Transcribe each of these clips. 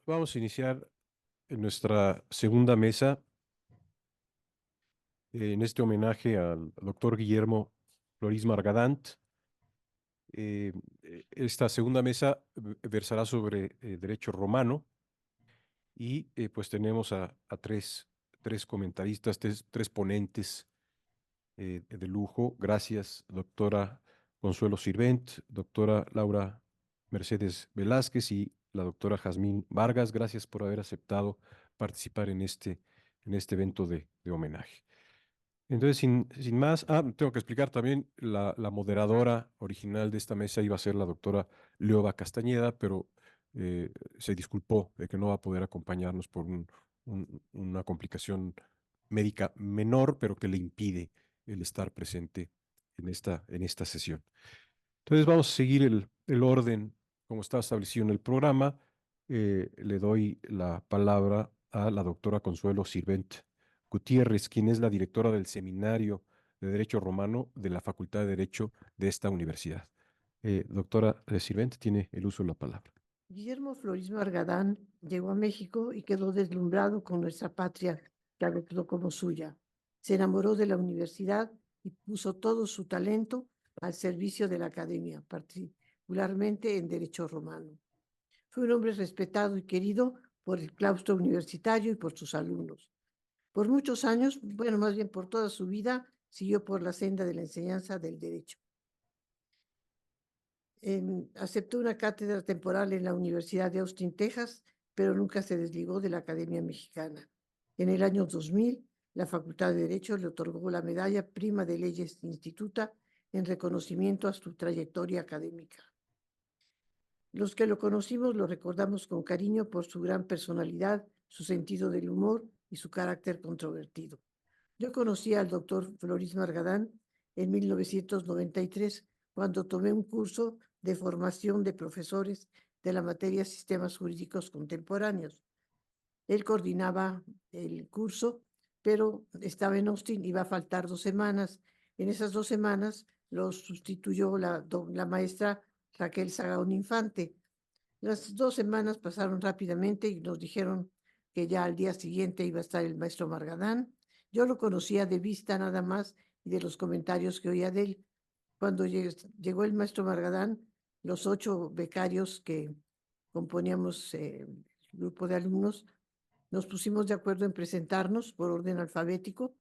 Vamos a iniciar en nuestra segunda mesa en este homenaje al doctor Guillermo Floris Margadant. Esta segunda mesa versará sobre derecho romano y pues tenemos a tres comentaristas, tres ponentes de lujo. Gracias, doctora Consuelo Sirvent, doctora Laura Mercedes Velázquez y la doctora Jazmín Vargas. Gracias por haber aceptado participar en este evento de homenaje. Entonces, sin más, tengo que explicar también, la moderadora original de esta mesa iba a ser la doctora Leoba Castañeda, pero se disculpó de que no va a poder acompañarnos por una complicación médica menor, pero que le impide el estar presente en esta sesión. Entonces vamos a seguir el orden como está establecido en el programa. Le doy la palabra a la doctora Consuelo Sirvent Gutiérrez, quien es la directora del Seminario de Derecho Romano de la Facultad de Derecho de esta universidad. Doctora Sirvent, tiene el uso de la palabra. Guillermo Floris Margadán llegó a México y quedó deslumbrado con nuestra patria que adoptó como suya. Se enamoró de la universidad y puso todo su talento al servicio de la academia, particularmente en Derecho Romano. Fue un hombre respetado y querido por el claustro universitario y por sus alumnos. Por muchos años, bueno, más bien por toda su vida, siguió por la senda de la enseñanza del derecho. Aceptó una cátedra temporal en la Universidad de Austin, Texas, pero nunca se desligó de la Academia Mexicana. En el año 2000, la Facultad de Derecho le otorgó la medalla Prima de Leyes Instituta en reconocimiento a su trayectoria académica. Los que lo conocimos lo recordamos con cariño por su gran personalidad, su sentido del humor y su carácter controvertido. Yo conocí al doctor Floris Margadán en 1993, cuando tomé un curso de formación de profesores de la materia Sistemas Jurídicos Contemporáneos. Él coordinaba el curso, pero estaba en Austin, iba a faltar 2 semanas. En esas 2 semanas lo sustituyó la maestra Raquel Sagaón Infante. Las 2 semanas pasaron rápidamente y nos dijeron que ya al día siguiente iba a estar el maestro Margadán. Yo lo conocía de vista nada más y de los comentarios que oía de él. Cuando llegó el maestro Margadán, los 8 becarios que componíamos el grupo de alumnos, nos pusimos de acuerdo en presentarnos por orden alfabético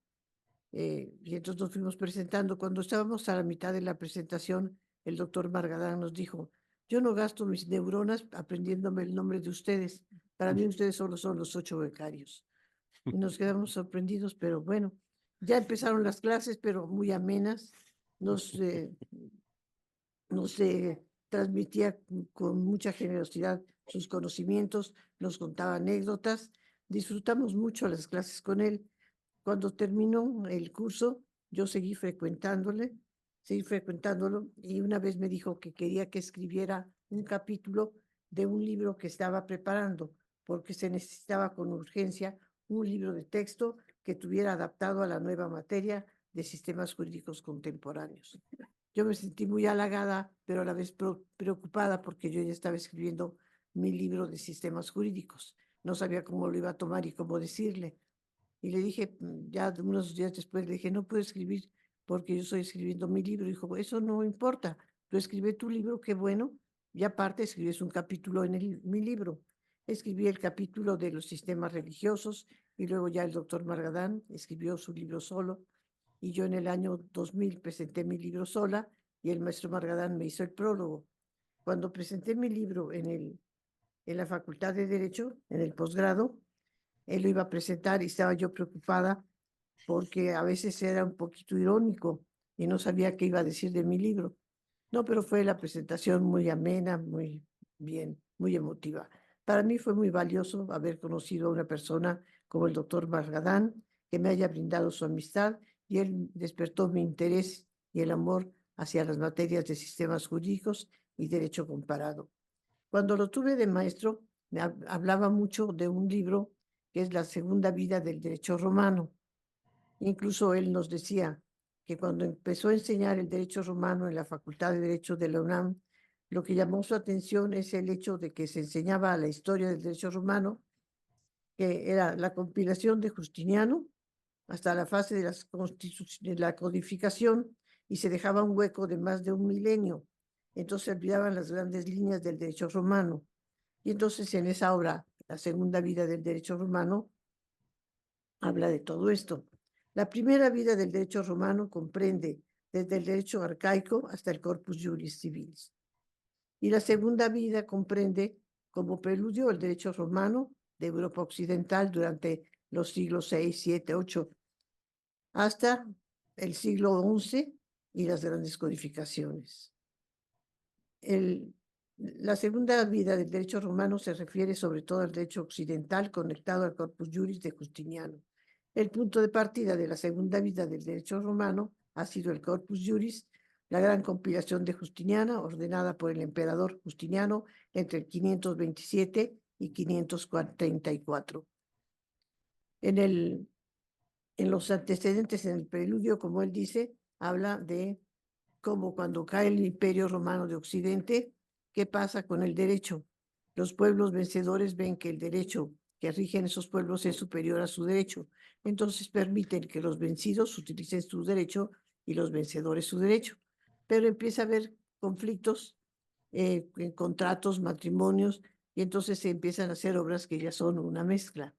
y entonces nos fuimos presentando. Cuando estábamos a la mitad de la presentación, el doctor Margadán nos dijo: yo no gasto mis neuronas aprendiéndome el nombre de ustedes. Para mí ustedes solo son los 8 becarios. Y nos quedamos sorprendidos, pero bueno, ya empezaron las clases, pero muy amenas. Nos transmitía con mucha generosidad sus conocimientos, nos contaba anécdotas. Disfrutamos mucho las clases con él. Cuando terminó el curso, yo seguí frecuentándolo, y una vez me dijo que quería que escribiera un capítulo de un libro que estaba preparando, porque se necesitaba con urgencia un libro de texto que tuviera adaptado a la nueva materia de sistemas jurídicos contemporáneos. Yo me sentí muy halagada, pero a la vez preocupada, porque yo ya estaba escribiendo mi libro de sistemas jurídicos. No sabía cómo lo iba a tomar y cómo decirle. Y le dije, ya unos días después, le dije: no puedo escribir porque yo estoy escribiendo mi libro. Y dijo: eso no importa, tú escribe tu libro, qué bueno, y aparte escribes un capítulo en mi libro. Escribí el capítulo de los sistemas religiosos y luego ya el doctor Margadán escribió su libro solo, y yo en el año 2000 presenté mi libro sola y el maestro Margadán me hizo el prólogo. Cuando presenté mi libro en la Facultad de Derecho, en el posgrado, él lo iba a presentar y estaba yo preocupada porque a veces era un poquito irónico y no sabía qué iba a decir de mi libro. No, pero fue la presentación muy amena, muy bien, muy emotiva. Para mí fue muy valioso haber conocido a una persona como el doctor Margadán, que me haya brindado su amistad, y él despertó mi interés y el amor hacia las materias de sistemas jurídicos y derecho comparado. Cuando lo tuve de maestro, me hablaba mucho de un libro que es La Segunda Vida del Derecho Romano. Incluso él nos decía que cuando empezó a enseñar el derecho romano en la Facultad de Derecho de la UNAM, Lo que llamó su atención es el hecho de que se enseñaba la historia del derecho romano, que era la compilación de Justiniano hasta la fase de de la codificación, y se dejaba un hueco de más de un milenio. Entonces se olvidaban las grandes líneas del derecho romano. Y entonces en esa obra, La segunda vida del derecho romano, habla de todo esto. La primera vida del derecho romano comprende desde el derecho arcaico hasta el Corpus Juris Civilis. Y la segunda vida comprende como preludio el derecho romano de Europa Occidental durante los siglos VI, VII, VIII, hasta el siglo XI y las grandes codificaciones. La segunda vida del derecho romano se refiere sobre todo al derecho occidental conectado al Corpus Juris de Justiniano. El punto de partida de la segunda vida del derecho romano ha sido el Corpus Juris, la gran compilación de Justiniana, ordenada por el emperador Justiniano entre el 527 y 534. En los antecedentes, en el preludio, como él dice, habla de cómo cuando cae el Imperio Romano de Occidente, ¿qué pasa con el derecho? Los pueblos vencedores ven que el derecho que rigen esos pueblos es superior a su derecho. Entonces permiten que los vencidos utilicen su derecho y los vencedores su derecho. Pero empieza a haber conflictos en contratos, matrimonios, y entonces se empiezan a hacer obras que ya son una mezcla.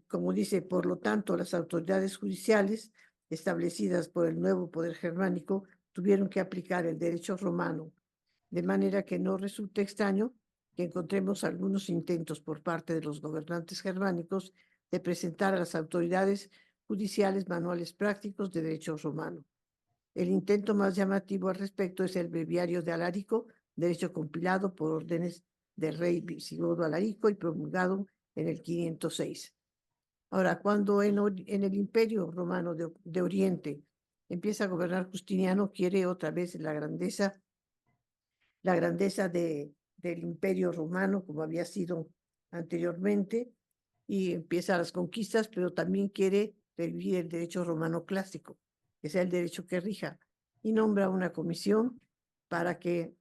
Como dice, por lo tanto, las autoridades judiciales establecidas por el nuevo poder germánico tuvieron que aplicar el derecho romano, de manera que no resulte extraño que encontremos algunos intentos por parte de los gobernantes germánicos de presentar a las autoridades judiciales manuales prácticos de derecho romano. El intento más llamativo al respecto es el Breviario de Alarico, derecho compilado por órdenes del rey visigodo Alarico y promulgado en el 506. Ahora, cuando en el Imperio Romano de Oriente empieza a gobernar Justiniano, quiere otra vez la grandeza del Imperio Romano, como había sido anteriormente, y empieza las conquistas, pero también quiere revivir el derecho romano clásico, que sea el derecho que rija, y nombra una comisión para que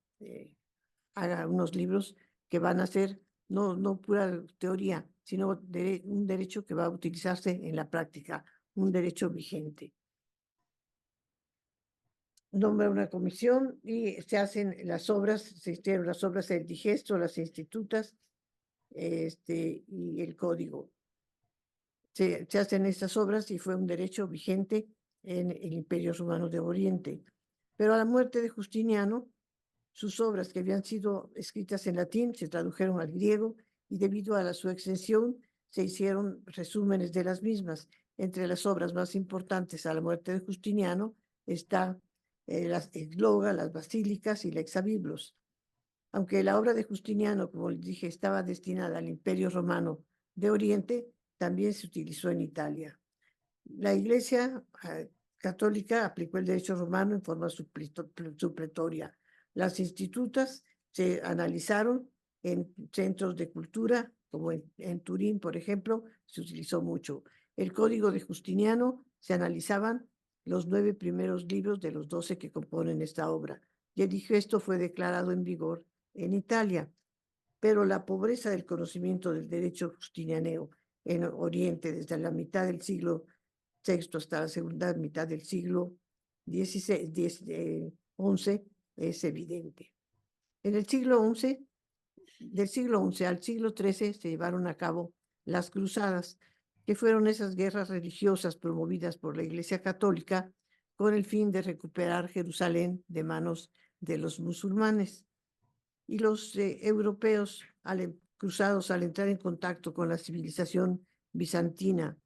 haga unos libros que van a ser no pura teoría, sino un derecho que va a utilizarse en la práctica, un derecho vigente. Nombra una comisión y se hacen las obras, se hicieron las obras del digesto, las institutas, y el código. Se hacen estas obras y fue un derecho vigente en el Imperio Romano de Oriente. Pero a la muerte de Justiniano, sus obras que habían sido escritas en latín se tradujeron al griego y debido a su extensión se hicieron resúmenes de las mismas. Entre las obras más importantes a la muerte de Justiniano está el Gloga, las Basílicas y la Exabiblos. Aunque la obra de Justiniano, como les dije, estaba destinada al Imperio Romano de Oriente, también se utilizó en Italia. La Iglesia católica aplicó el derecho romano en forma supletoria. Las institutas se analizaron en centros de cultura, como en Turín, por ejemplo, se utilizó mucho. El Código de Justiniano se analizaban los 9 primeros libros de los 12 que componen esta obra. Y el digesto fue declarado en vigor en Italia. Pero la pobreza del conocimiento del derecho justinianeo en Oriente desde la mitad del siglo VI hasta la segunda mitad del siglo XI es evidente. En el siglo XI, del siglo XI al siglo XIII se llevaron a cabo las cruzadas, que fueron esas guerras religiosas promovidas por la Iglesia Católica con el fin de recuperar Jerusalén de manos de los musulmanes. Y los europeos cruzados, al entrar en contacto con la civilización bizantina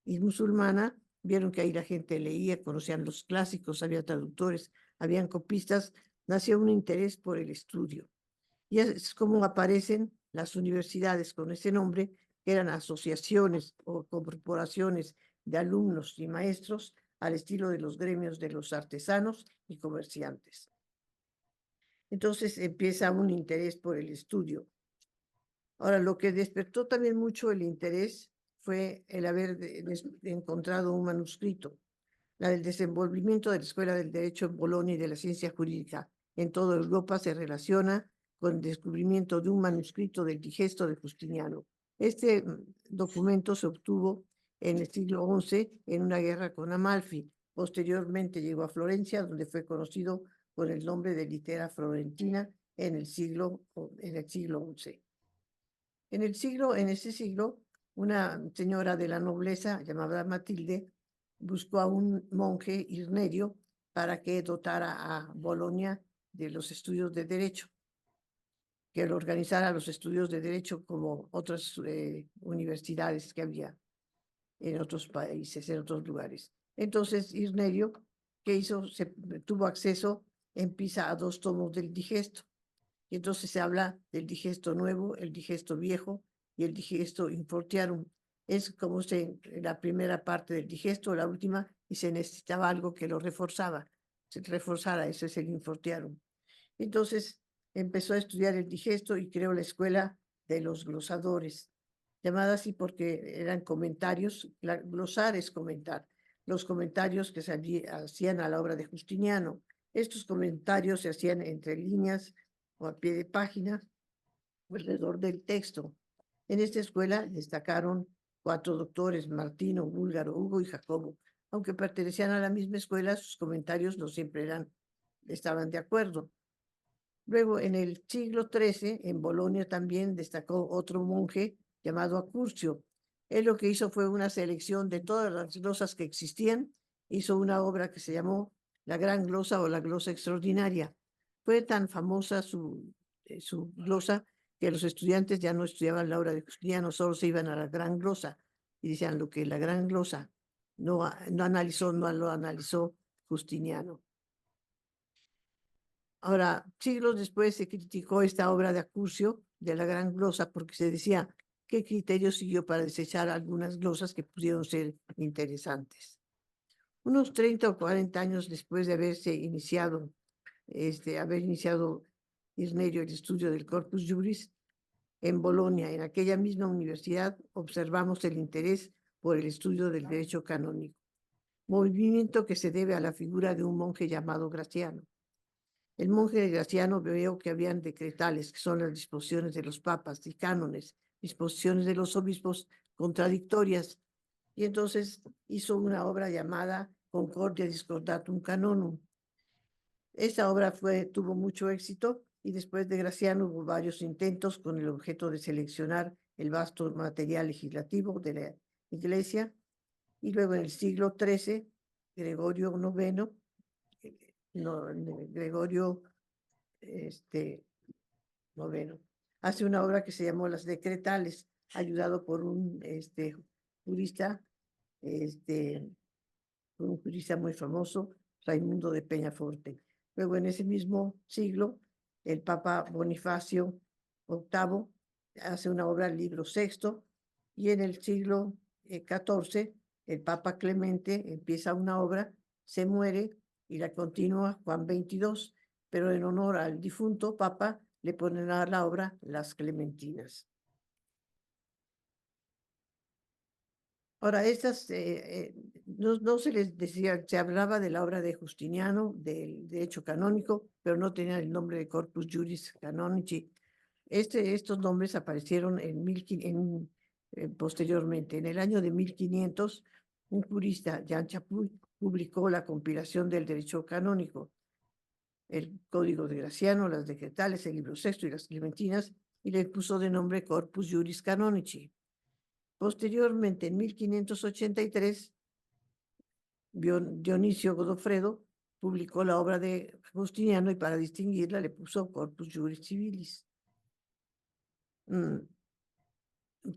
y musulmana, vieron que ahí la gente leía, conocían los clásicos, había traductores, habían copistas, nació un interés por el estudio. Y es como aparecen las universidades con ese nombre, que eran asociaciones o corporaciones de alumnos y maestros al estilo de los gremios de los artesanos y comerciantes. Entonces empieza un interés por el estudio. Ahora, lo que despertó también mucho el interés fue el haber encontrado un manuscrito, la del desenvolvimiento de la Escuela del Derecho en Bolonia y de la Ciencia Jurídica en toda Europa se relaciona con el descubrimiento de un manuscrito del Digesto de Justiniano. Este documento se obtuvo en el siglo XI en una guerra con Amalfi. Posteriormente llegó a Florencia, donde fue conocido con el nombre de Litera Florentina en el siglo XI. En ese siglo, una señora de la nobleza llamada Matilde buscó a un monje Irnerio para que dotara a Bolonia de los estudios de derecho, que lo organizara los estudios de derecho como otras universidades que había en otros países, en otros lugares. Entonces, Irnerio, ¿qué hizo? Tuvo acceso en Pisa a 2 tomos del Digesto. Y entonces se habla del Digesto nuevo, el Digesto viejo y el Digesto Infortiarum. Es como la primera parte del Digesto, la última, y se necesitaba algo que lo reforzara, ese es el Infortiarum. Entonces empezó a estudiar el Digesto y creó la escuela de los glosadores, llamada así porque eran comentarios, glosar es comentar, los comentarios que hacían a la obra de Justiniano. Estos comentarios se hacían entre líneas o a pie de página alrededor del texto. En esta escuela destacaron 4 doctores, Martino, Búlgaro, Hugo y Jacobo. Aunque pertenecían a la misma escuela, sus comentarios no siempre estaban de acuerdo. Luego, en el siglo XIII, en Bolonia también destacó otro monje llamado Accurcio. Él lo que hizo fue una selección de todas las glosas que existían, hizo una obra que se llamó La Gran Glosa o la Glosa Extraordinaria. Fue tan famosa su glosa que los estudiantes ya no estudiaban la obra de Justiniano, solo se iban a la Gran Glosa y decían lo que la Gran Glosa no lo analizó Justiniano. Ahora, siglos después se criticó esta obra de Accurcio, de la Gran Glosa, porque se decía qué criterio siguió para desechar algunas glosas que pudieron ser interesantes. Unos 30 o 40 años después de haber iniciado Irnerio el estudio del Corpus Juris, en Bolonia, en aquella misma universidad, observamos el interés por el estudio del derecho canónico, movimiento que se debe a la figura de un monje llamado Graciano. El monje Graciano veo que habían decretales, que son las disposiciones de los papas, y cánones, disposiciones de los obispos contradictorias, y entonces hizo una obra llamada Concordia Discordatum Canonum. Esta obra tuvo mucho éxito y después de Graciano hubo varios intentos con el objeto de seleccionar el vasto material legislativo de la Iglesia, y luego en el siglo XIII, Gregorio IX, Gregorio noveno, hace una obra que se llamó Las Decretales, ayudado por un jurista, un jurista muy famoso, Raimundo de Peñaforte. Luego, en ese mismo siglo, el Papa Bonifacio VIII hace una obra, el libro sexto, y en el siglo XIV, el Papa Clemente empieza una obra, se muere y la continúa Juan XXII, pero en honor al difunto Papa le ponen a la obra Las Clementinas. Ahora, estas no se les decía, se hablaba de la obra de Justiniano, del derecho canónico, pero no tenían el nombre de Corpus Juris Canonici. Estos nombres aparecieron posteriormente. En el año de 1500, un jurista, Jean Chapuis, publicó la compilación del derecho canónico, el Código de Graciano, las Decretales, el libro sexto y las Clementinas, y le puso de nombre Corpus Juris Canonici. Posteriormente, en 1583, Dionisio Godofredo publicó la obra de Justiniano y para distinguirla le puso Corpus Juris Civilis.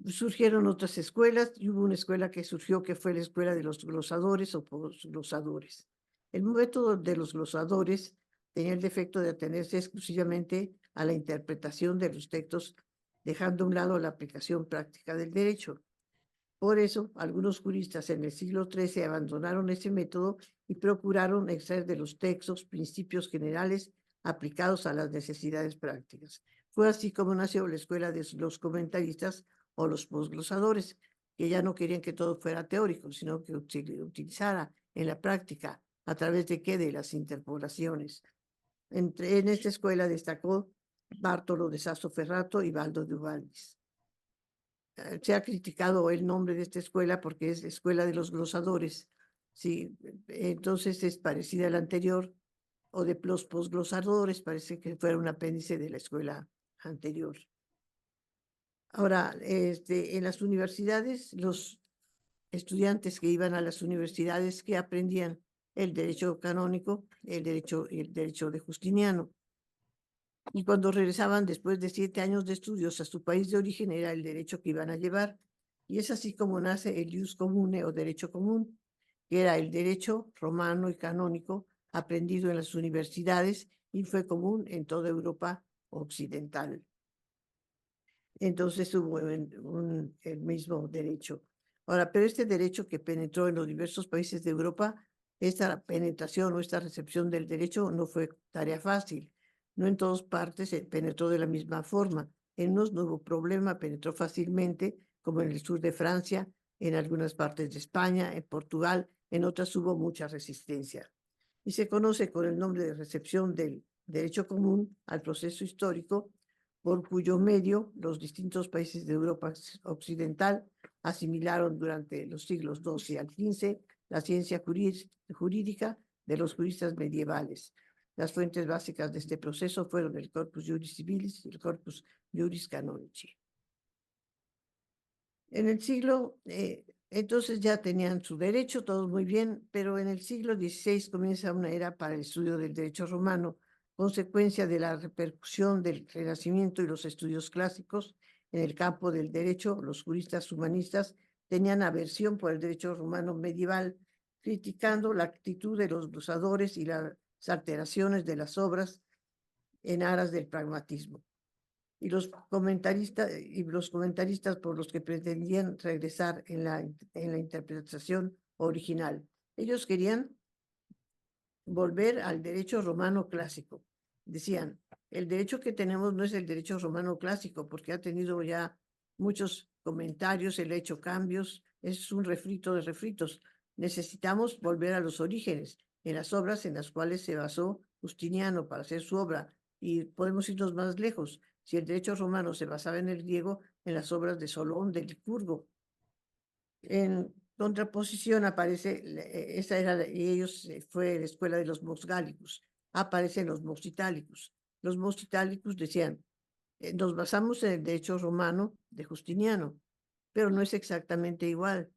Surgieron otras escuelas y hubo una escuela que surgió que fue la escuela de los glosadores o posglosadores. El método de los glosadores tenía el defecto de atenerse exclusivamente a la interpretación de los textos, dejando a un lado la aplicación práctica del derecho. Por eso, algunos juristas en el siglo XIII abandonaron ese método y procuraron extraer de los textos principios generales aplicados a las necesidades prácticas. Fue así como nació la escuela de los comentaristas o los posglosadores, que ya no querían que todo fuera teórico, sino que se utilizara en la práctica, ¿a través de qué? De las interpolaciones. En esta escuela destacó Bartolo de Sassoferrato y Baldo de Ubaldi. Se ha criticado el nombre de esta escuela porque es Escuela de los Glosadores. Sí, entonces es parecida a la anterior, o de los posglosadores, parece que fuera un apéndice de la escuela anterior. Ahora, en las universidades, los estudiantes que iban a las universidades que aprendían el derecho canónico, el derecho de Justiniano. Y cuando regresaban después de 7 años de estudios a su país de origen, era el derecho que iban a llevar. Y es así como nace el ius comune o derecho común, que era el derecho romano y canónico aprendido en las universidades y fue común en toda Europa occidental. Entonces hubo el mismo derecho. Ahora, pero este derecho que penetró en los diversos países de Europa, esta penetración o esta recepción del derecho no fue tarea fácil. No en todas partes se penetró de la misma forma. En unos no hubo problema, penetró fácilmente, como en el sur de Francia, en algunas partes de España, en Portugal, en otras hubo mucha resistencia. Y se conoce con el nombre de recepción del derecho común al proceso histórico, por cuyo medio los distintos países de Europa occidental asimilaron durante los siglos XII al XV la ciencia jurídica de los juristas medievales. Las fuentes básicas de este proceso fueron el Corpus Juris Civilis y el Corpus Juris Canonici. En el siglo, entonces ya tenían su derecho, todo muy bien, pero en el siglo XVI comienza una era para el estudio del derecho romano, consecuencia de la repercusión del Renacimiento y los estudios clásicos en el campo del derecho. Los juristas humanistas tenían aversión por el derecho romano medieval, criticando la actitud de los glosadores y las alteraciones de las obras en aras del pragmatismo. Y los comentaristas por los que pretendían regresar en la interpretación original. Ellos querían volver al derecho romano clásico. Decían, el derecho que tenemos no es el derecho romano clásico, porque ha tenido ya muchos comentarios, él ha hecho cambios, es un refrito de refritos. Necesitamos volver a los orígenes, en las obras en las cuales se basó Justiniano para hacer su obra, y podemos irnos más lejos. Si el derecho romano se basaba en el griego, en las obras de Solón, de Licurgo. En contraposición aparece, y ellos fue la escuela de los Mosgálicos, aparecen los Mositálicos. Los Mositálicos decían, nos basamos en el derecho romano de Justiniano, pero no es exactamente igual.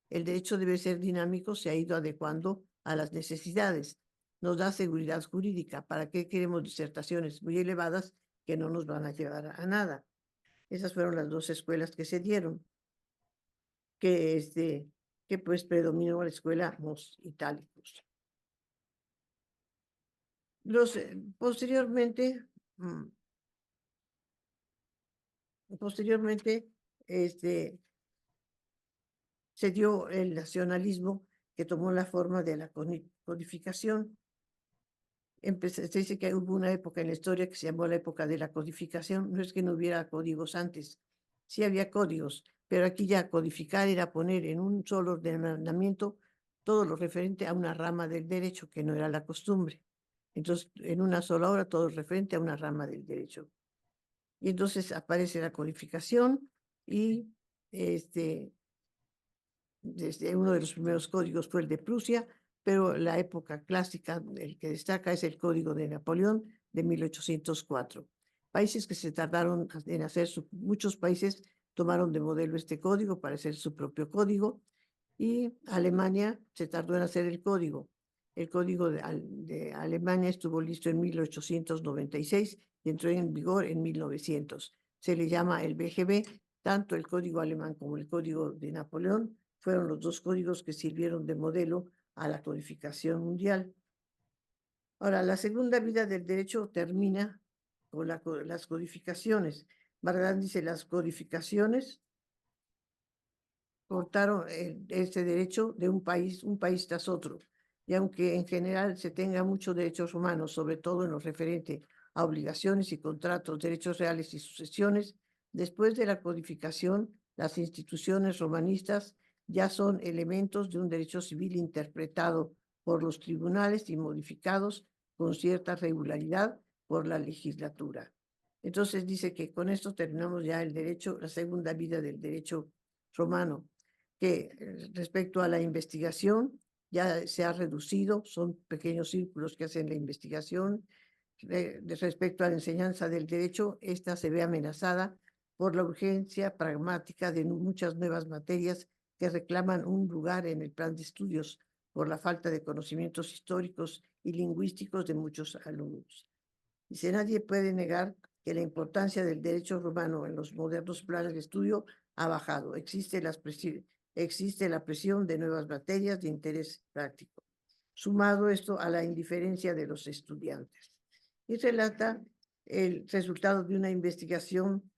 El derecho debe ser dinámico, se ha ido adecuando a las necesidades. Nos da seguridad jurídica. ¿Para qué queremos disertaciones muy elevadas que no nos van a llevar a nada? Esas fueron las dos escuelas que se dieron, que pues predominó la escuela Mositálicos. Posteriormente, se dio el nacionalismo que tomó la forma de la codificación. Se dice que hubo una época en la historia que se llamó la época de la codificación. No es que no hubiera códigos antes, sí había códigos, pero aquí ya codificar era poner en un solo ordenamiento todo lo referente a una rama del derecho, que no era la costumbre. Entonces, en una sola obra, todo referente a una rama del derecho. Y entonces aparece la codificación y desde uno de los primeros códigos fue el de Prusia, pero la época clásica, el que destaca es el Código de Napoleón de 1804. Países que se tardaron en hacer, muchos países tomaron de modelo este código para hacer su propio código, y Alemania se tardó en hacer el código. El código de Alemania estuvo listo en 1896 y entró en vigor en 1900. Se le llama el BGB. Tanto el código alemán como el código de Napoleón fueron los dos códigos que sirvieron de modelo a la codificación mundial. Ahora, la segunda vida del derecho termina con las codificaciones. Barragán dice, las codificaciones cortaron este derecho de un país tras otro. Y aunque en general se tenga muchos derechos humanos, sobre todo en lo referente a obligaciones y contratos, derechos reales y sucesiones, después de la codificación, las instituciones romanistas ya son elementos de un derecho civil interpretado por los tribunales y modificados con cierta regularidad por la legislatura. Entonces dice que con esto terminamos ya el derecho, la segunda vida del derecho romano, que respecto a la investigación ya se ha reducido, son pequeños círculos que hacen la investigación. Respecto a la enseñanza del derecho, esta se ve amenazada por la urgencia pragmática de muchas nuevas materias que reclaman un lugar en el plan de estudios por la falta de conocimientos históricos y lingüísticos de muchos alumnos. Dice, nadie puede negar que la importancia del derecho romano en los modernos planes de estudio ha bajado. Existe la presión de nuevas materias de interés práctico. Sumado esto a la indiferencia de los estudiantes. Y relata el resultado de una investigación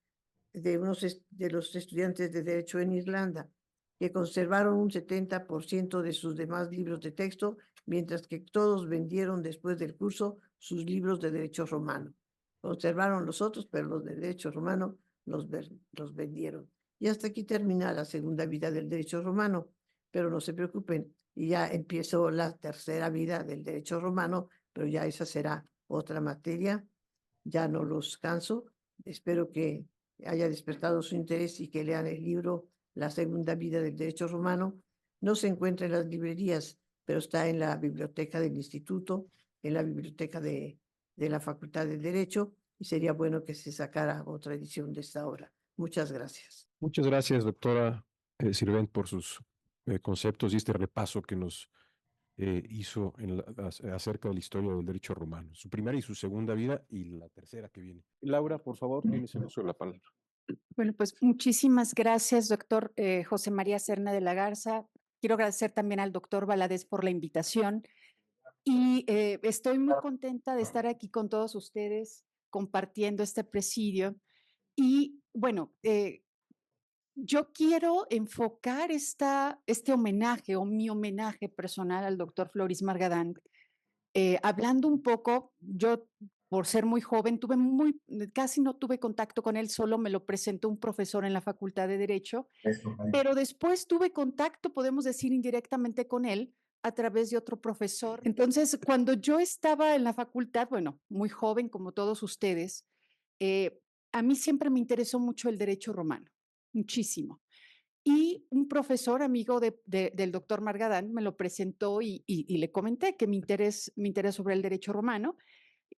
de los estudiantes de Derecho en Irlanda, que conservaron un 70% de sus demás libros de texto, mientras que todos vendieron después del curso sus libros de Derecho Romano. Conservaron los otros, pero los de Derecho Romano los vendieron. Y hasta aquí termina la segunda vida del Derecho Romano, pero no se preocupen, y ya empiezo la tercera vida del Derecho Romano, pero ya esa será otra materia. Ya no los canso. Espero que haya despertado su interés y que lean el libro La segunda vida del derecho romano. No se encuentra en las librerías, pero está en la biblioteca del instituto, en la biblioteca de la Facultad de Derecho, y sería bueno que se sacara otra edición de esta obra. Muchas gracias. Muchas gracias, doctora Sirvent, por sus conceptos y este repaso que nos hizo acerca de la historia del derecho romano, su primera y su segunda vida y la tercera que viene. Laura, por favor, tienes el uso de la palabra. Bueno, pues muchísimas gracias, doctor José María Serna de la Garza. Quiero agradecer también al doctor Valadez por la invitación y estoy muy contenta de estar aquí con todos ustedes compartiendo este presidio. Y bueno, yo quiero enfocar este homenaje o mi homenaje personal al doctor Floris Margadán, hablando un poco, yo por ser muy joven, casi no tuve contacto con él, solo me lo presentó un profesor en la Facultad de Derecho, pero después tuve contacto, podemos decir indirectamente con él, a través de otro profesor. Entonces, cuando yo estaba en la facultad, bueno, muy joven como todos ustedes, a mí siempre me interesó mucho el derecho romano, muchísimo. Y un profesor amigo del doctor Margadán me lo presentó y le comenté que mi interés sobre el derecho romano.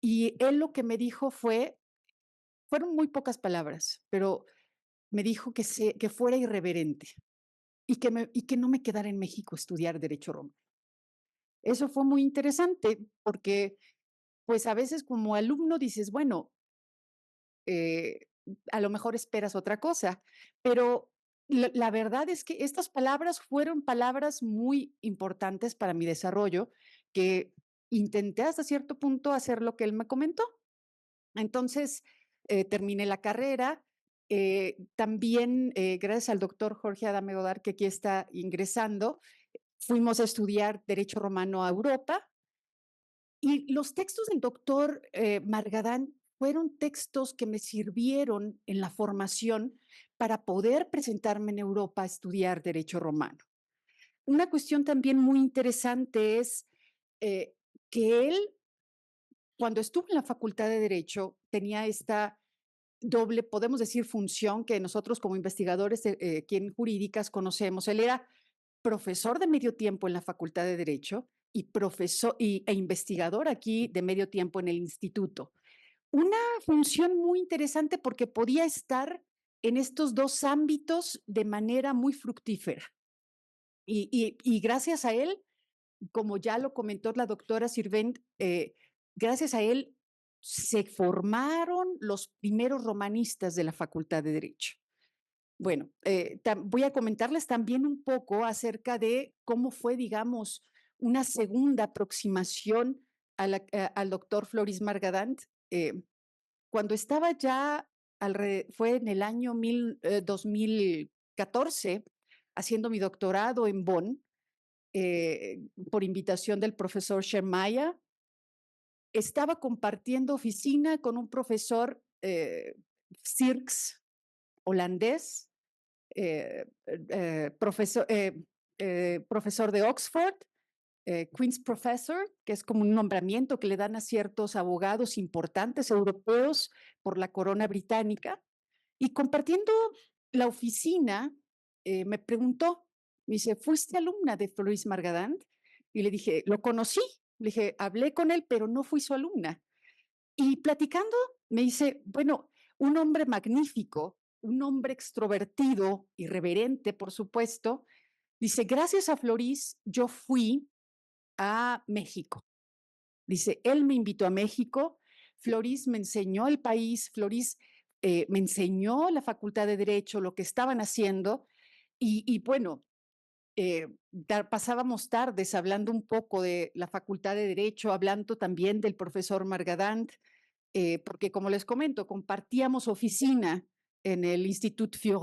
Y él lo que me dijo fueron muy pocas palabras, pero me dijo que fuera irreverente y que no me quedara en México a estudiar derecho romano. Eso fue muy interesante porque, pues a veces como alumno dices, bueno, eh, a lo mejor esperas otra cosa, pero la verdad es que estas palabras fueron palabras muy importantes para mi desarrollo, que intenté hasta cierto punto hacer lo que él me comentó. Entonces, terminé la carrera. También, gracias al doctor Jorge Adame Godard, que aquí está ingresando, fuimos a estudiar Derecho Romano a Europa. Y los textos del doctor Margadán fueron textos que me sirvieron en la formación para poder presentarme en Europa a estudiar Derecho Romano. Una cuestión también muy interesante es que él, cuando estuvo en la Facultad de Derecho, tenía esta doble, podemos decir, función que nosotros como investigadores aquí en jurídicas conocemos. Él era profesor de medio tiempo en la Facultad de Derecho y e investigador aquí de medio tiempo en el instituto. Una función muy interesante porque podía estar en estos dos ámbitos de manera muy fructífera. Y gracias a él, como ya lo comentó la doctora Sirvent, gracias a él se formaron los primeros romanistas de la Facultad de Derecho. Bueno, voy a comentarles también un poco acerca de cómo fue, digamos, una segunda aproximación al doctor Floris Margadant. Cuando estaba ya, fue en el año 2014, haciendo mi doctorado en Bonn, por invitación del profesor Schermaya, estaba compartiendo oficina con un profesor Sirks holandés, profesor de Oxford, Queen's Professor, que es como un nombramiento que le dan a ciertos abogados importantes europeos por la corona británica. Y compartiendo la oficina, me preguntó, me dice, ¿fuiste alumna de Floris Margadant? Y le dije, lo conocí. Le dije, hablé con él, pero no fui su alumna. Y platicando, me dice, bueno, un hombre magnífico, un hombre extrovertido, irreverente, por supuesto. Dice, gracias a Floris, yo fui a México. Dice, él me invitó a México, Floris me enseñó el país, Floris me enseñó la Facultad de Derecho, lo que estaban haciendo, y bueno, pasábamos tardes hablando un poco de la Facultad de Derecho, hablando también del profesor Margadant, porque como les comento, compartíamos oficina en el Institut für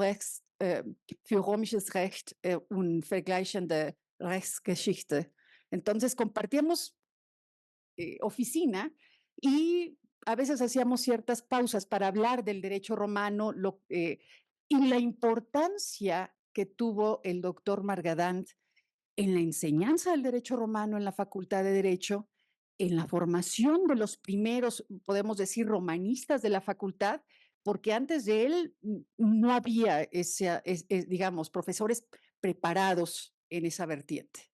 Römisches Recht und Vergleichende Rechtsgeschichte. Entonces compartíamos oficina y a veces hacíamos ciertas pausas para hablar del derecho romano y la importancia que tuvo el doctor Margadant en la enseñanza del derecho romano en la Facultad de Derecho, en la formación de los primeros, podemos decir, romanistas de la facultad, porque antes de él no había, digamos, profesores preparados en esa vertiente.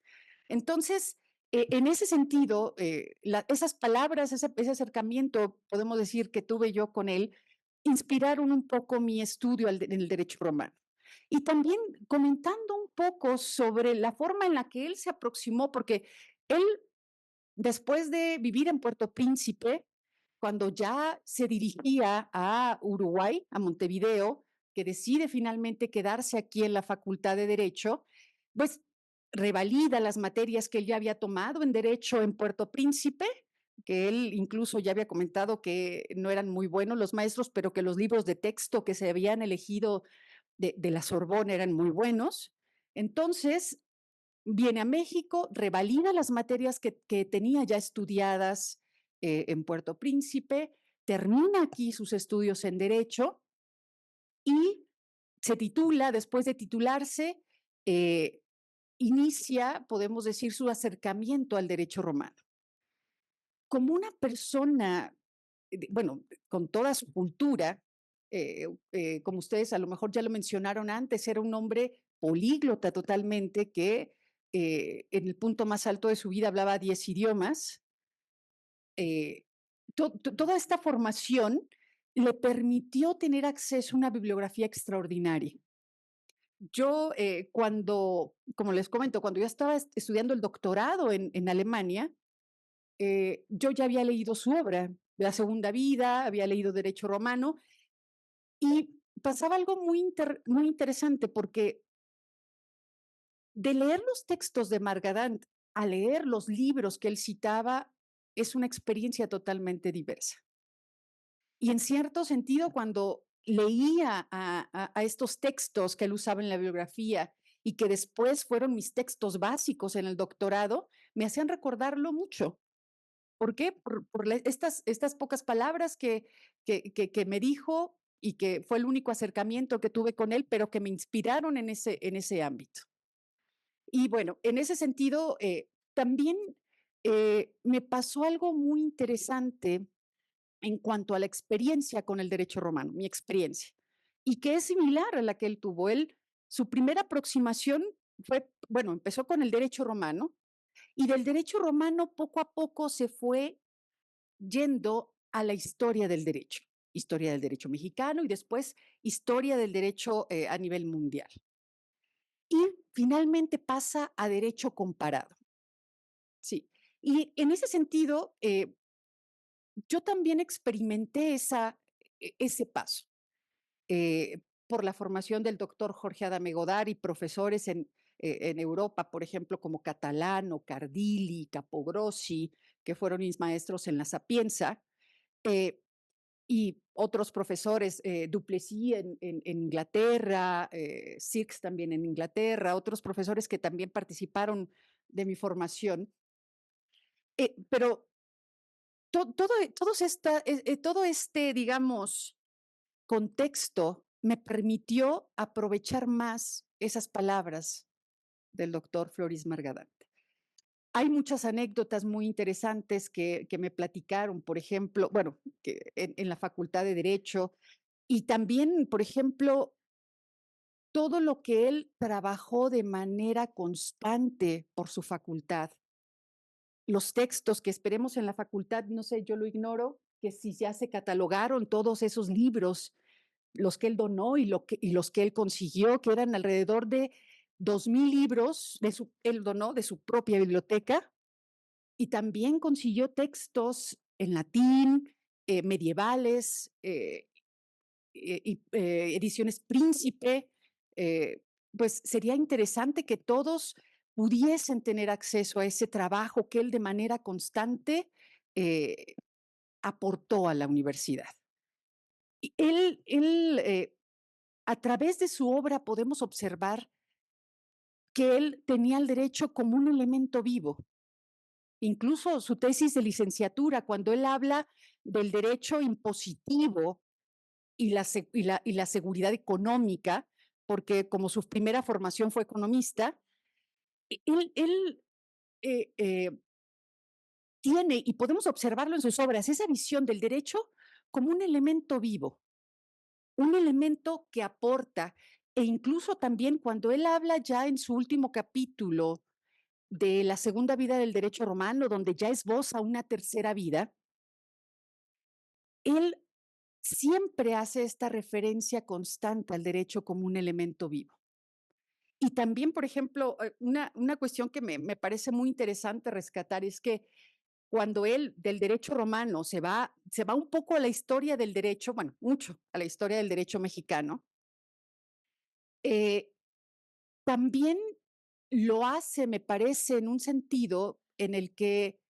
Entonces, en ese sentido, esas palabras, ese acercamiento, podemos decir, que tuve yo con él, inspiraron un poco mi estudio en el derecho romano. Y también comentando un poco sobre la forma en la que él se aproximó, porque él, después de vivir en Puerto Príncipe, cuando ya se dirigía a Uruguay, a Montevideo, que decide finalmente quedarse aquí en la Facultad de Derecho, pues revalida las materias que él ya había tomado en Derecho en Puerto Príncipe, que él incluso ya había comentado que no eran muy buenos los maestros, pero que los libros de texto que se habían elegido de la Sorbona eran muy buenos. Entonces, viene a México, revalida las materias que tenía ya estudiadas en Puerto Príncipe, termina aquí sus estudios en Derecho y se titula, después de titularse, inicia, podemos decir, su acercamiento al derecho romano. Como una persona, bueno, con toda su cultura, como ustedes a lo mejor ya lo mencionaron antes, era un hombre políglota totalmente que en el punto más alto de su vida hablaba 10 idiomas. Toda esta formación le permitió tener acceso a una bibliografía extraordinaria. Yo como les comento, cuando yo estaba estudiando el doctorado en Alemania, yo ya había leído su obra, La Segunda Vida, había leído Derecho Romano, y pasaba algo muy interesante, porque de leer los textos de Margadant a leer los libros que él citaba, es una experiencia totalmente diversa. Y en cierto sentido, cuando leía a estos textos que él usaba en la bibliografía y que después fueron mis textos básicos en el doctorado, me hacían recordarlo mucho. ¿Por qué? Por estas pocas palabras que me dijo y que fue el único acercamiento que tuve con él, pero que me inspiraron en ese ámbito. Y bueno, en ese sentido, también me pasó algo muy interesante en cuanto a la experiencia con el derecho romano, mi experiencia, y que es similar a la que él tuvo. Su primera aproximación fue, bueno, empezó con el derecho romano, y del derecho romano poco a poco se fue yendo a la historia del derecho mexicano y después historia del derecho a nivel mundial. Y finalmente pasa a derecho comparado. Sí. Y en ese sentido, yo también experimenté ese paso por la formación del doctor Jorge Adame Godard y profesores en Europa, por ejemplo, como Catalano, Cardilli, Capogrossi, que fueron mis maestros en la Sapienza, y otros profesores, Duplessis en Inglaterra, Sirks también en Inglaterra, otros profesores que también participaron de mi formación. Pero todo este, digamos, contexto me permitió aprovechar más esas palabras del doctor Floris Margadant. Hay muchas anécdotas muy interesantes que me platicaron, por ejemplo, bueno, que en la Facultad de Derecho, y también, por ejemplo, todo lo que él trabajó de manera constante por su facultad. Los textos que esperemos en la facultad, no sé, yo lo ignoro, que si ya se catalogaron todos esos libros, los que él donó y los que él consiguió, que eran alrededor de 2000 libros él donó de su propia biblioteca, y también consiguió textos en latín, medievales, ediciones Príncipe. Pues sería interesante que todos pudiesen tener acceso a ese trabajo que él de manera constante eh, aportó a la universidad. Y a través de su obra podemos observar que él tenía el derecho como un elemento vivo. Incluso su tesis de licenciatura, cuando él habla del derecho impositivo y la seguridad económica, porque como su primera formación fue economista, él eh, eh, tiene, y podemos observarlo en sus obras, esa visión del derecho como un elemento vivo, un elemento que aporta, e incluso también cuando él habla ya en su último capítulo de la segunda vida del derecho romano, donde ya esboza una tercera vida, él siempre hace esta referencia constante al derecho como un elemento vivo. Y también, por ejemplo, una cuestión que me parece muy interesante rescatar es que cuando él del derecho romano se va un poco a la historia del derecho, bueno, mucho a la historia del derecho mexicano, eh, también lo hace, me parece, en un sentido en el que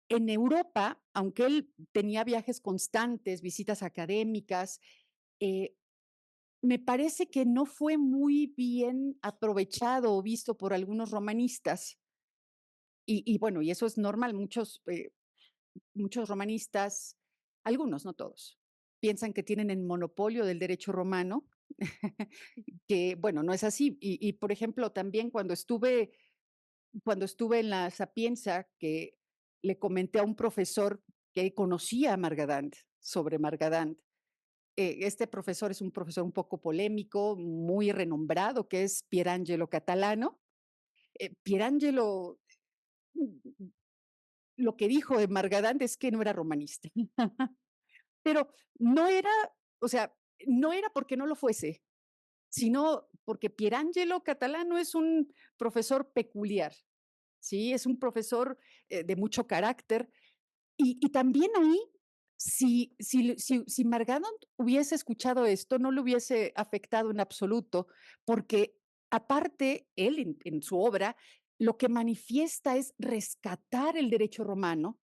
en Europa, aunque él tenía viajes constantes, visitas académicas, eh, me parece que no fue muy bien aprovechado o visto por algunos romanistas. Y bueno, y eso es normal, muchos romanistas, algunos, no todos, piensan que tienen el monopolio del derecho romano, que bueno, no es así. Por ejemplo, también cuando estuve en la Sapienza, que le comenté a un profesor que conocía a Margadant, sobre Margadant. Este profesor es un profesor un poco polémico, muy renombrado, que es Pierangelo Catalano. Pierangelo, lo que dijo de Margadant es que no era romanista, pero no era, o sea, no era porque no lo fuese, sino porque Pierangelo Catalano es un profesor peculiar, ¿sí? Es un profesor de mucho carácter. Y también ahí, si Margadant hubiese escuchado esto, no le hubiese afectado en absoluto, porque aparte, él en su obra, lo que manifiesta es rescatar el derecho romano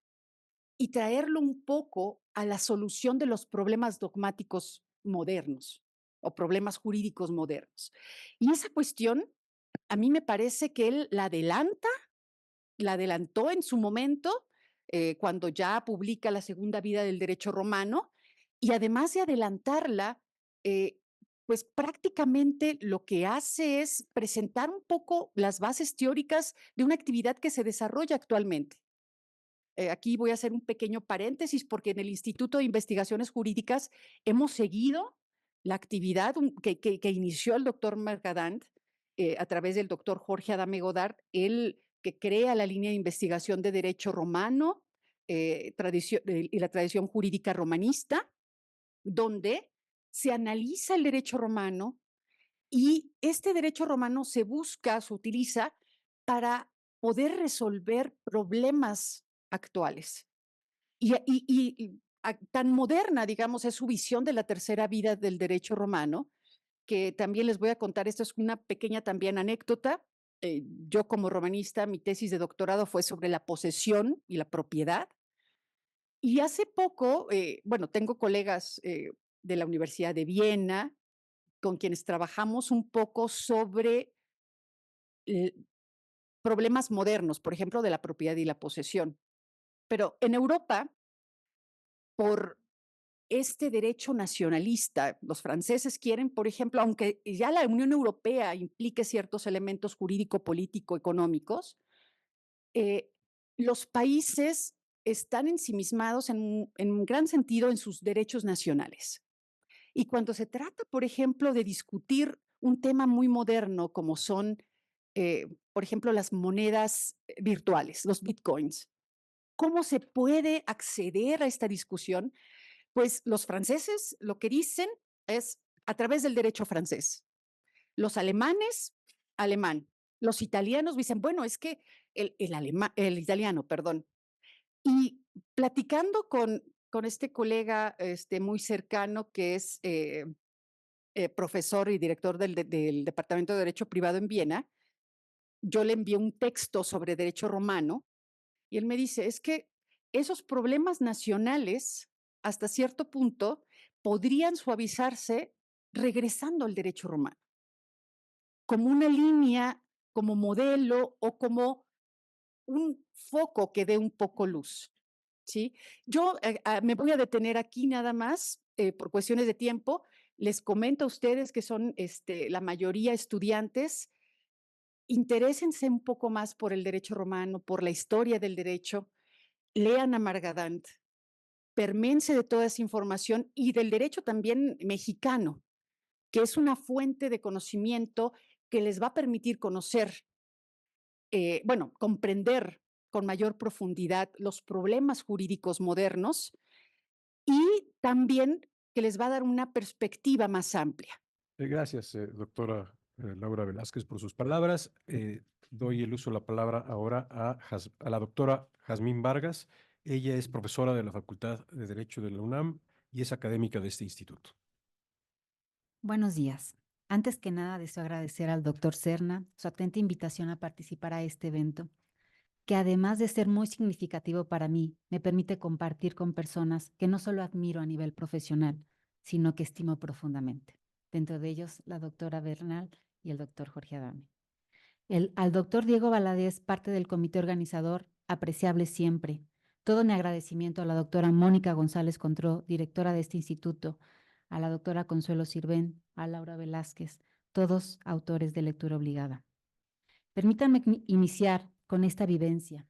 y traerlo un poco a la solución de los problemas dogmáticos modernos o problemas jurídicos modernos. Y esa cuestión, a mí me parece que él la adelantó en su momento, cuando ya publica La segunda vida del derecho romano, y además de adelantarla, eh, pues prácticamente lo que hace es presentar un poco las bases teóricas de una actividad que se desarrolla actualmente. Aquí voy a hacer un pequeño paréntesis porque en el Instituto de Investigaciones Jurídicas hemos seguido la actividad que inició el doctor Mercadant a través del doctor Jorge Adame Godard, él que crea la línea de investigación de derecho romano y la tradición jurídica romanista, donde se analiza el derecho romano y este derecho romano se utiliza para poder resolver problemas actuales. Tan moderna, digamos, es su visión de la tercera vida del derecho romano, que también les voy a contar, esto es una pequeña también anécdota. Yo como romanista, mi tesis de doctorado fue sobre la posesión y la propiedad. Y hace poco, bueno, tengo colegas de la Universidad de Viena con quienes trabajamos un poco sobre eh, problemas modernos, por ejemplo, de la propiedad y la posesión. Pero en Europa, por este derecho nacionalista, los franceses quieren, por ejemplo, aunque ya la Unión Europea implique ciertos elementos jurídico, político, económicos, los países están ensimismados en un gran sentido en sus derechos nacionales. Y cuando se trata, por ejemplo, de discutir un tema muy moderno como son, por ejemplo, las monedas virtuales, los bitcoins, ¿cómo se puede acceder a esta discusión? Pues los franceses lo que dicen es a través del derecho francés. Los alemanes, alemán. Los italianos dicen, bueno, es que el italiano, perdón. Y platicando con este colega muy cercano que es profesor y director del Departamento de Derecho Privado en Viena, yo le envié un texto sobre derecho romano y él me dice, es que esos problemas nacionales, hasta cierto punto, podrían suavizarse regresando al derecho romano, como una línea, como modelo o como un foco que dé un poco luz, ¿sí? Yo me voy a detener aquí nada más por cuestiones de tiempo. Les comento a ustedes que son la mayoría estudiantes, interésense un poco más por el derecho romano, por la historia del derecho, lean a Margadant, perméense de toda esa información y del derecho también mexicano, que es una fuente de conocimiento que les va a permitir conocer, comprender con mayor profundidad los problemas jurídicos modernos y también que les va a dar una perspectiva más amplia. Gracias, doctora Laura Velázquez, por sus palabras. Doy el uso de la palabra ahora a la doctora Jazmín Vargas. Ella es profesora de la Facultad de Derecho de la UNAM y es académica de este instituto. Buenos días. Antes que nada, deseo agradecer al doctor Serna su atenta invitación a participar a este evento, que además de ser muy significativo para mí, me permite compartir con personas que no solo admiro a nivel profesional, sino que estimo profundamente. Dentro de ellos, la doctora Bernal y el doctor Jorge Adame. Al doctor Diego Valadez, parte del comité organizador, apreciable siempre. Todo mi agradecimiento a la doctora Mónica González Contró, directora de este instituto, a la doctora Consuelo Sirven, a Laura Velázquez, todos autores de lectura obligada. Permítanme iniciar con esta vivencia.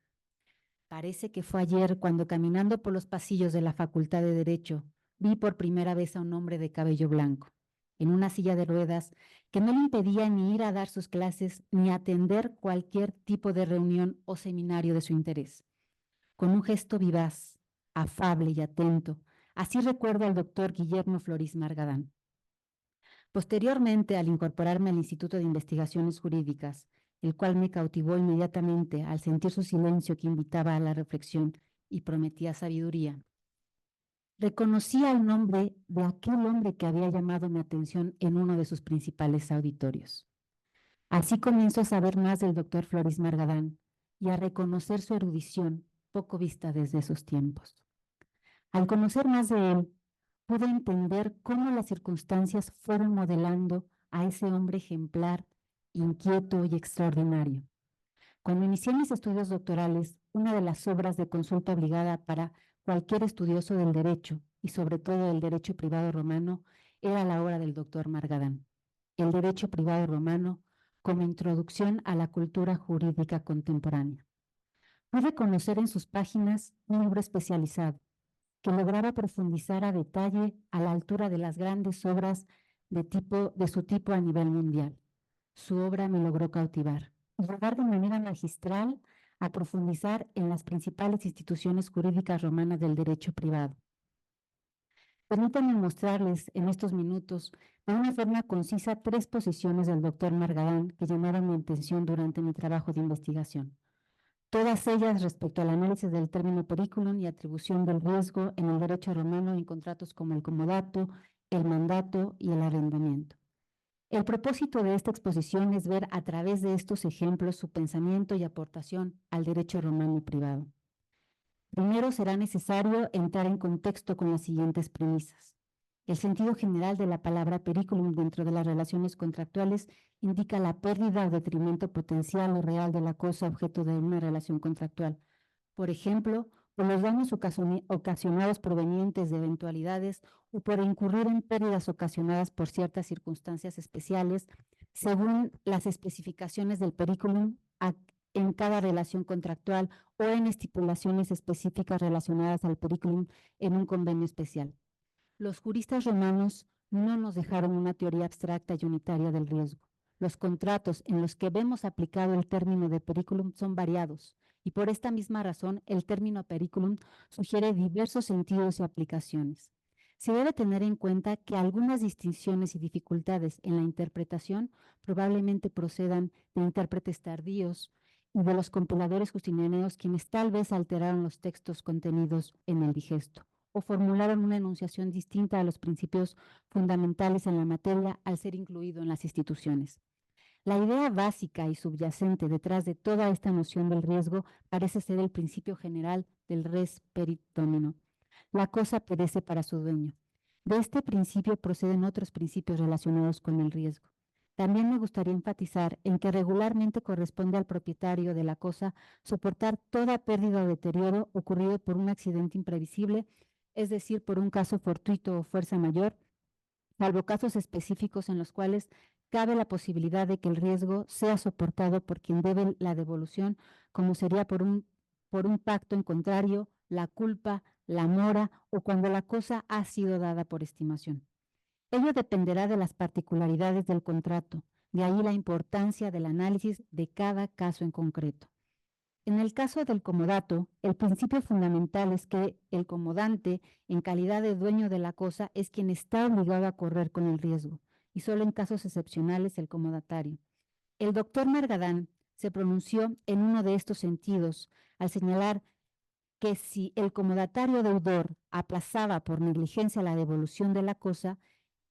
Parece que fue ayer cuando caminando por los pasillos de la Facultad de Derecho, vi por primera vez a un hombre de cabello blanco, en una silla de ruedas que no le impedía ni ir a dar sus clases ni atender cualquier tipo de reunión o seminario de su interés. Con un gesto vivaz, afable y atento, así recuerdo al doctor Guillermo Floris Margadán. Posteriormente, al incorporarme al Instituto de Investigaciones Jurídicas, el cual me cautivó inmediatamente al sentir su silencio que invitaba a la reflexión y prometía sabiduría, reconocí al nombre de aquel hombre que había llamado mi atención en uno de sus principales auditorios. Así comienzo a saber más del doctor Floris Margadán y a reconocer su erudición, poco vista desde esos tiempos. Al conocer más de él, pude entender cómo las circunstancias fueron modelando a ese hombre ejemplar, inquieto y extraordinario. Cuando inicié mis estudios doctorales, una de las obras de consulta obligada para cualquier estudioso del derecho, y sobre todo del derecho privado romano, era la obra del doctor Margadán, El derecho privado romano como introducción a la cultura jurídica contemporánea. Pude conocer en sus páginas un libro especializado que lograba profundizar a detalle a la altura de las grandes obras de su tipo a nivel mundial. Su obra me logró cautivar y llegar de manera magistral a profundizar en las principales instituciones jurídicas romanas del derecho privado. Permítanme mostrarles en estos minutos de una forma concisa 3 posiciones del doctor Margadán que llamaron mi atención durante mi trabajo de investigación. Todas ellas respecto al análisis del término periculum y atribución del riesgo en el derecho romano en contratos como el comodato, el mandato y el arrendamiento. El propósito de esta exposición es ver a través de estos ejemplos su pensamiento y aportación al derecho romano privado. Primero será necesario entrar en contexto con las siguientes premisas. El sentido general de la palabra periculum dentro de las relaciones contractuales indica la pérdida o detrimento potencial o real de la cosa objeto de una relación contractual. Por ejemplo, por los daños ocasionados provenientes de eventualidades o por incurrir en pérdidas ocasionadas por ciertas circunstancias especiales, según las especificaciones del periculum en cada relación contractual o en estipulaciones específicas relacionadas al periculum en un convenio especial. Los juristas romanos no nos dejaron una teoría abstracta y unitaria del riesgo. Los contratos en los que vemos aplicado el término de periculum son variados, y por esta misma razón el término periculum sugiere diversos sentidos y aplicaciones. Se debe tener en cuenta que algunas distinciones y dificultades en la interpretación probablemente procedan de intérpretes tardíos y de los compiladores justinianos, quienes tal vez alteraron los textos contenidos en el digesto o formularon una enunciación distinta a los principios fundamentales en la materia al ser incluido en las instituciones. La idea básica y subyacente detrás de toda esta noción del riesgo parece ser el principio general del res perit domino. La cosa perece para su dueño. De este principio proceden otros principios relacionados con el riesgo. También me gustaría enfatizar en que regularmente corresponde al propietario de la cosa soportar toda pérdida o deterioro ocurrido por un accidente imprevisible, es decir, por un caso fortuito o fuerza mayor, salvo casos específicos en los cuales cabe la posibilidad de que el riesgo sea soportado por quien debe la devolución, como sería por un pacto en contrario, la culpa, la mora o cuando la cosa ha sido dada por estimación. Ello dependerá de las particularidades del contrato, de ahí la importancia del análisis de cada caso en concreto. En el caso del comodato, el principio fundamental es que el comodante, en calidad de dueño de la cosa, es quien está obligado a correr con el riesgo, y solo en casos excepcionales el comodatario. El doctor Margadán se pronunció en uno de estos sentidos al señalar que si el comodatario deudor aplazaba por negligencia la devolución de la cosa,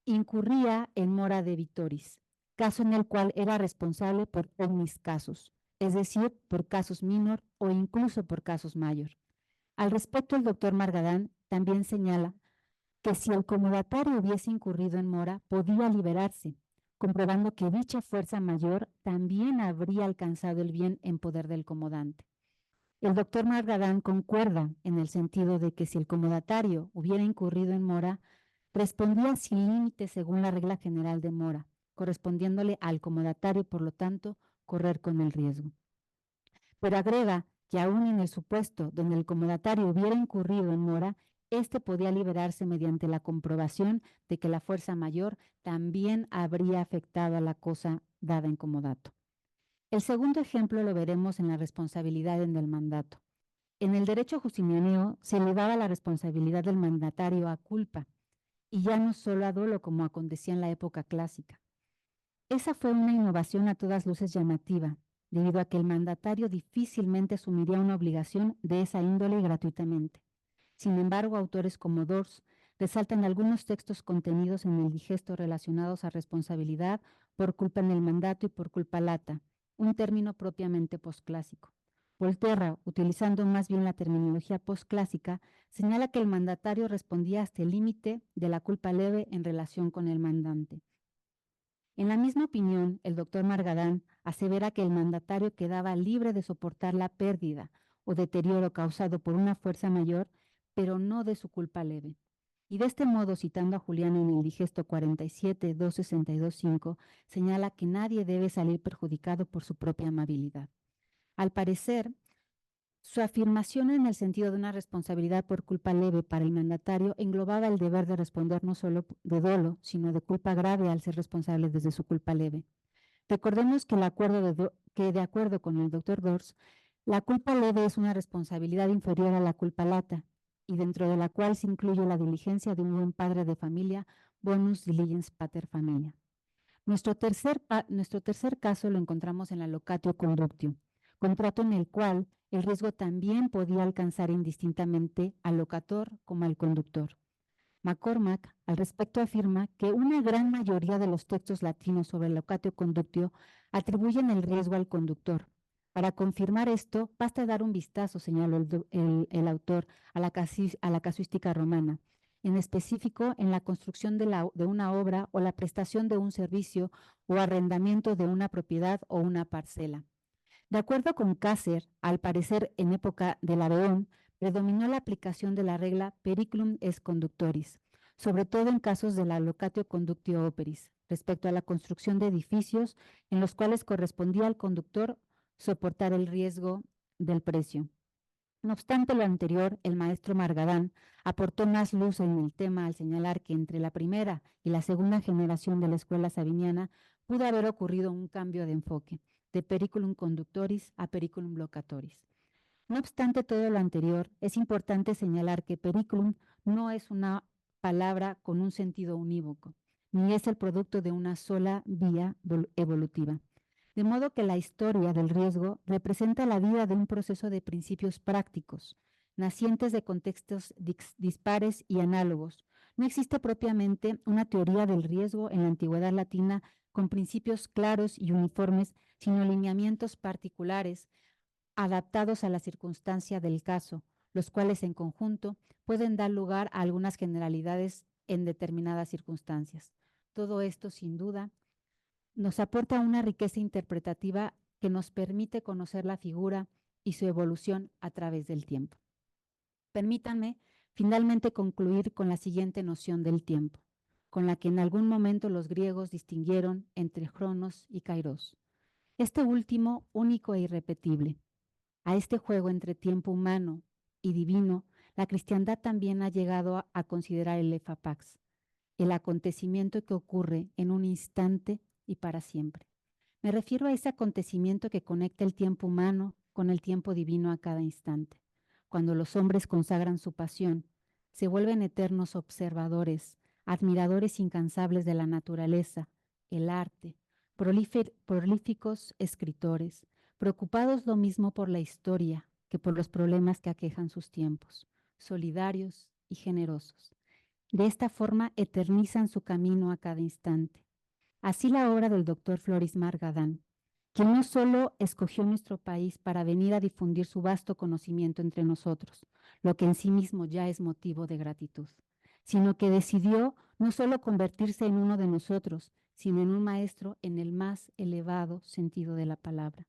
incurría en mora debitoris, caso en el cual era responsable por omnis casus, es decir, por casus minor o incluso por casus mayor. Al respecto, el doctor Margadán también señala que si el comodatario hubiese incurrido en mora, podía liberarse, comprobando que dicha fuerza mayor también habría alcanzado el bien en poder del comodante. El doctor Margadán concuerda en el sentido de que si el comodatario hubiera incurrido en mora, respondía sin límite según la regla general de mora, correspondiéndole al comodatario, por lo tanto, correr con el riesgo. Pero agrega que aún en el supuesto donde el comodatario hubiera incurrido en mora, éste podía liberarse mediante la comprobación de que la fuerza mayor también habría afectado a la cosa dada en comodato. El segundo ejemplo lo veremos en la responsabilidad en el mandato. En el derecho justinianeo se elevaba la responsabilidad del mandatario a culpa, y ya no solo a dolo como acontecía en la época clásica. Esa fue una innovación a todas luces llamativa, debido a que el mandatario difícilmente asumiría una obligación de esa índole gratuitamente. Sin embargo, autores como Dors resaltan algunos textos contenidos en el digesto relacionados a responsabilidad por culpa en el mandato y por culpa lata, un término propiamente posclásico. Volterra, utilizando más bien la terminología posclásica, señala que el mandatario respondía hasta el límite de la culpa leve en relación con el mandante. En la misma opinión, el doctor Margadán asevera que el mandatario quedaba libre de soportar la pérdida o deterioro causado por una fuerza mayor, pero no de su culpa leve. Y de este modo, citando a Julián en el digesto 47.262.5, señala que nadie debe salir perjudicado por su propia amabilidad. Al parecer, su afirmación en el sentido de una responsabilidad por culpa leve para el mandatario englobaba el deber de responder no solo de dolo, sino de culpa grave al ser responsable desde su culpa leve. Recordemos que, de acuerdo con el doctor Dors, la culpa leve es una responsabilidad inferior a la culpa lata, y dentro de la cual se incluye la diligencia de un buen padre de familia, bonus diligens pater familia. Nuestro tercer caso lo encontramos en la locatio conductio, contrato en el cual el riesgo también podía alcanzar indistintamente al locator como al conductor. McCormack, al respecto, afirma que una gran mayoría de los textos latinos sobre el locatio conductio atribuyen el riesgo al conductor. Para confirmar esto, basta dar un vistazo, señaló el autor, a la casuística romana, en específico en la construcción de una obra o la prestación de un servicio o arrendamiento de una propiedad o una parcela. De acuerdo con Cácer, al parecer en época del Abeón, predominó la aplicación de la regla periculum est conductoris, sobre todo en casos de la locatio conductio operis, respecto a la construcción de edificios en los cuales correspondía al conductor soportar el riesgo del precio. No obstante lo anterior, el maestro Margadán aportó más luz en el tema al señalar que entre la primera y la segunda generación de la escuela sabiniana pudo haber ocurrido un cambio de enfoque, de periculum conductoris a periculum locatoris. No obstante todo lo anterior, es importante señalar que periculum no es una palabra con un sentido unívoco, ni es el producto de una sola vía evolutiva. De modo que la historia del riesgo representa la vida de un proceso de principios prácticos, nacientes de contextos dispares y análogos. No existe propiamente una teoría del riesgo en la antigüedad latina con principios claros y uniformes, sino lineamientos particulares adaptados a la circunstancia del caso, los cuales en conjunto pueden dar lugar a algunas generalidades en determinadas circunstancias. Todo esto, sin duda, nos aporta una riqueza interpretativa que nos permite conocer la figura y su evolución a través del tiempo. Permítanme finalmente concluir con la siguiente noción del tiempo, con la que en algún momento los griegos distinguieron entre Cronos y Kairos. Este último, único e irrepetible. A este juego entre tiempo humano y divino, la cristiandad también ha llegado a considerar el Efapax, el acontecimiento que ocurre en un instante y para siempre. Me refiero a ese acontecimiento que conecta el tiempo humano con el tiempo divino a cada instante. Cuando los hombres consagran su pasión, se vuelven eternos observadores, admiradores incansables de la naturaleza, el arte, prolíficos escritores, preocupados lo mismo por la historia que por los problemas que aquejan sus tiempos, solidarios y generosos. De esta forma eternizan su camino a cada instante. Así la obra del doctor Floris Margadán, quien no solo escogió nuestro país para venir a difundir su vasto conocimiento entre nosotros, lo que en sí mismo ya es motivo de gratitud, sino que decidió no solo convertirse en uno de nosotros, sino en un maestro en el más elevado sentido de la palabra.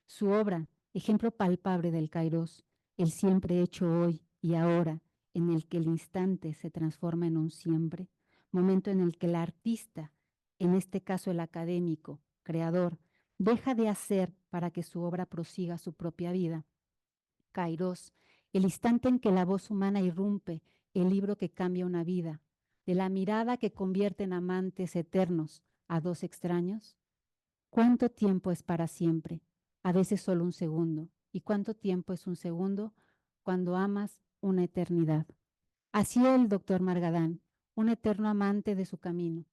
Su obra, ejemplo palpable del Kairos, el siempre hecho hoy y ahora, en el que el instante se transforma en un siempre, momento en el que el artista, en este caso el académico, creador, deja de hacer para que su obra prosiga su propia vida. Kairos, el instante en que la voz humana irrumpe, el libro que cambia una vida, de la mirada que convierte en amantes eternos a dos extraños. ¿Cuánto tiempo es para siempre? A veces solo un segundo. ¿Y cuánto tiempo es un segundo? Cuando amas una eternidad. Así el doctor Margadán, un eterno amante de su camino,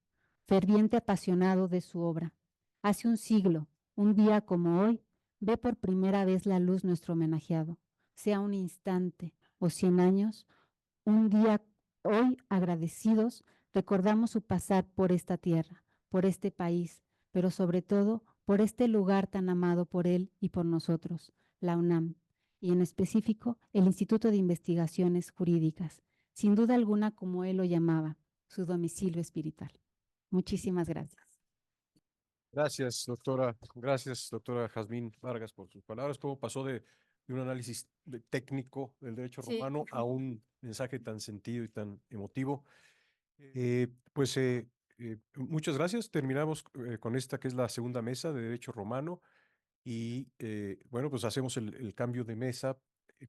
ferviente apasionado de su obra. Hace un siglo, un día como hoy, ve por primera vez la luz nuestro homenajeado. Sea un instante o 100 años, un día hoy agradecidos, recordamos su pasar por esta tierra, por este país, pero sobre todo por este lugar tan amado por él y por nosotros, la UNAM, y en específico el Instituto de Investigaciones Jurídicas, sin duda alguna como él lo llamaba, su domicilio espiritual. Muchísimas gracias. Gracias, doctora Jazmín Vargas, por sus palabras. ¿Cómo pasó de un análisis técnico del derecho Sí. romano a un mensaje tan sentido y tan emotivo? Muchas gracias. Terminamos con esta que es la segunda mesa de derecho romano y bueno, pues hacemos el cambio de mesa,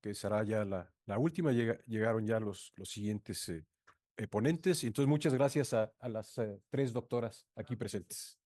que será ya la última. Llegaron ya los siguientes ponentes y entonces muchas gracias a las tres doctoras aquí presentes.